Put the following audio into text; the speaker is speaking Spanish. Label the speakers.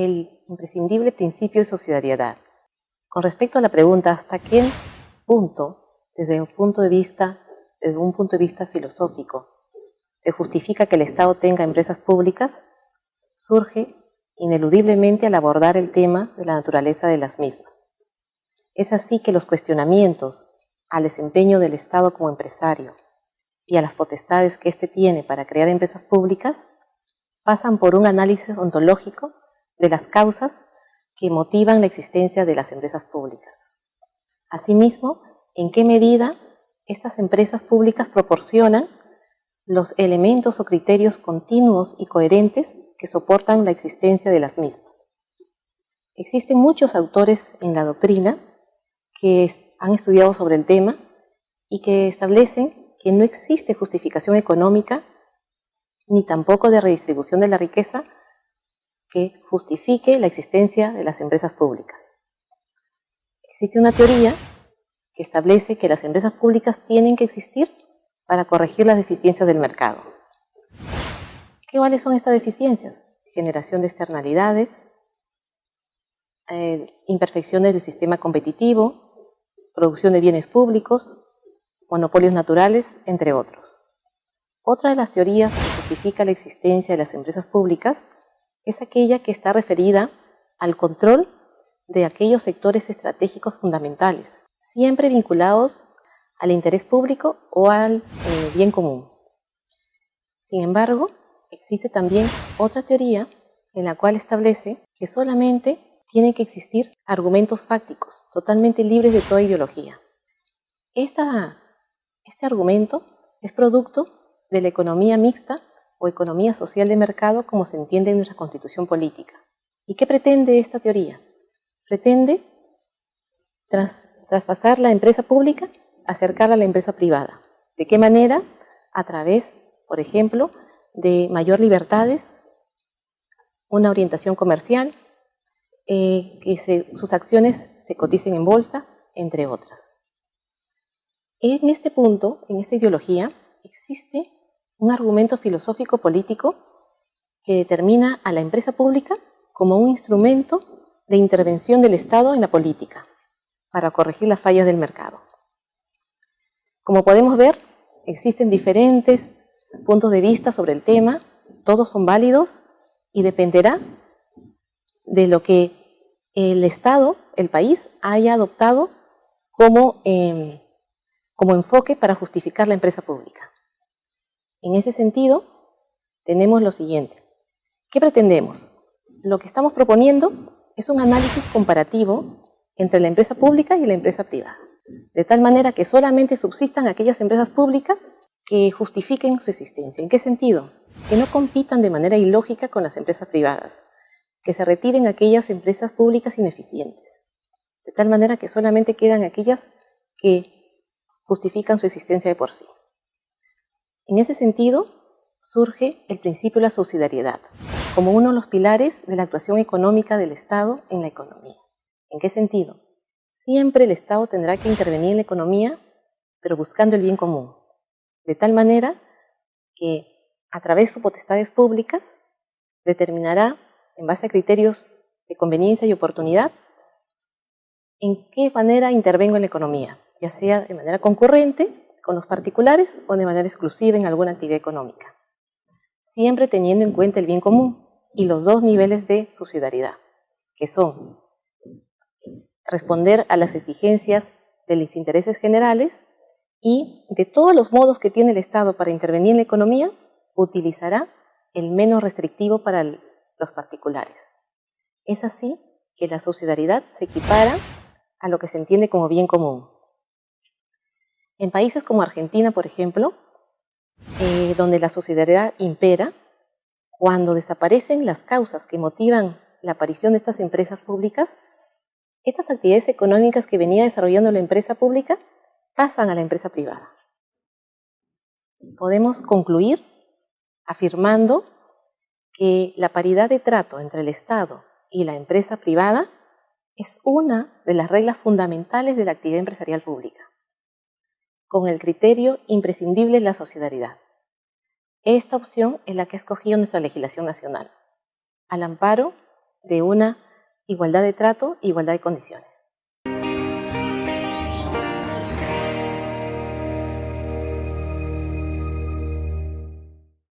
Speaker 1: el imprescindible principio de subsidiariedad. Con respecto a la pregunta, ¿hasta qué punto, desde un punto de vista filosófico, se justifica que el Estado tenga empresas públicas? Surge ineludiblemente al abordar el tema de la naturaleza de las mismas. Es así que los cuestionamientos al desempeño del Estado como empresario y a las potestades que éste tiene para crear empresas públicas pasan por un análisis ontológico de las causas que motivan la existencia de las empresas públicas. Asimismo, en qué medida estas empresas públicas proporcionan los elementos o criterios continuos y coherentes que soportan la existencia de las mismas. Existen muchos autores en la doctrina que han estudiado sobre el tema y que establecen que no existe justificación económica ni tampoco de redistribución de la riqueza que justifique la existencia de las empresas públicas. Existe una teoría que establece que las empresas públicas tienen que existir para corregir las deficiencias del mercado. ¿Cuáles son estas deficiencias? Generación de externalidades, imperfecciones del sistema competitivo, producción de bienes públicos, monopolios naturales, entre otros. Otra de las teorías que justifica la existencia de las empresas públicas es aquella que está referida al control de aquellos sectores estratégicos fundamentales, siempre vinculados al interés público o al bien común. Sin embargo, existe también otra teoría en la cual establece que solamente tienen que existir argumentos fácticos, totalmente libres de toda ideología. Este argumento es producto de la economía mixta o economía social de mercado como se entiende en nuestra constitución política. ¿Y qué pretende esta teoría? Pretende traspasar la empresa pública, acercarla a la empresa privada. ¿De qué manera? A través, por ejemplo, de mayor libertades, una orientación comercial, sus acciones se coticen en bolsa, entre otras. En este punto, en esta ideología, existe un argumento filosófico-político que determina a la empresa pública como un instrumento de intervención del Estado en la política para corregir las fallas del mercado. Como podemos ver, existen diferentes puntos de vista sobre el tema, todos son válidos y dependerá de lo que el Estado, el país, haya adoptado como enfoque para justificar la empresa pública. En ese sentido, tenemos lo siguiente. ¿Qué pretendemos? Lo que estamos proponiendo es un análisis comparativo entre la empresa pública y la empresa privada, de tal manera que solamente subsistan aquellas empresas públicas que justifiquen su existencia. ¿En qué sentido? Que no compitan de manera ilógica con las empresas privadas, que se retiren aquellas empresas públicas ineficientes, de tal manera que solamente quedan aquellas que justifican su existencia de por sí. En ese sentido, surge el principio de la subsidiariedad, como uno de los pilares de la actuación económica del Estado en la economía. ¿En qué sentido? Siempre el Estado tendrá que intervenir en la economía, pero buscando el bien común, de tal manera que a través de sus potestades públicas determinará, en base a criterios de conveniencia y oportunidad, en qué manera intervengo en la economía, ya sea de manera concurrente con los particulares o de manera exclusiva en alguna actividad económica, siempre teniendo en cuenta el bien común y los dos niveles de subsidiariedad, que son responder a las exigencias de los intereses generales y de todos los modos que tiene el Estado para intervenir en la economía, utilizará el menos restrictivo para los particulares. Es así que la subsidiariedad se equipara a lo que se entiende como bien común. En países como Argentina, por ejemplo, donde la subsidiariedad impera, cuando desaparecen las causas que motivan la aparición de estas empresas públicas, estas actividades económicas que venía desarrollando la empresa pública pasan a la empresa privada. Podemos concluir afirmando que la paridad de trato entre el Estado y la empresa privada es una de las reglas fundamentales de la actividad empresarial pública, con el criterio imprescindible de la subsidiariedad. Esta opción es la que ha escogido nuestra legislación nacional, al amparo de una igualdad de trato, igualdad de condiciones.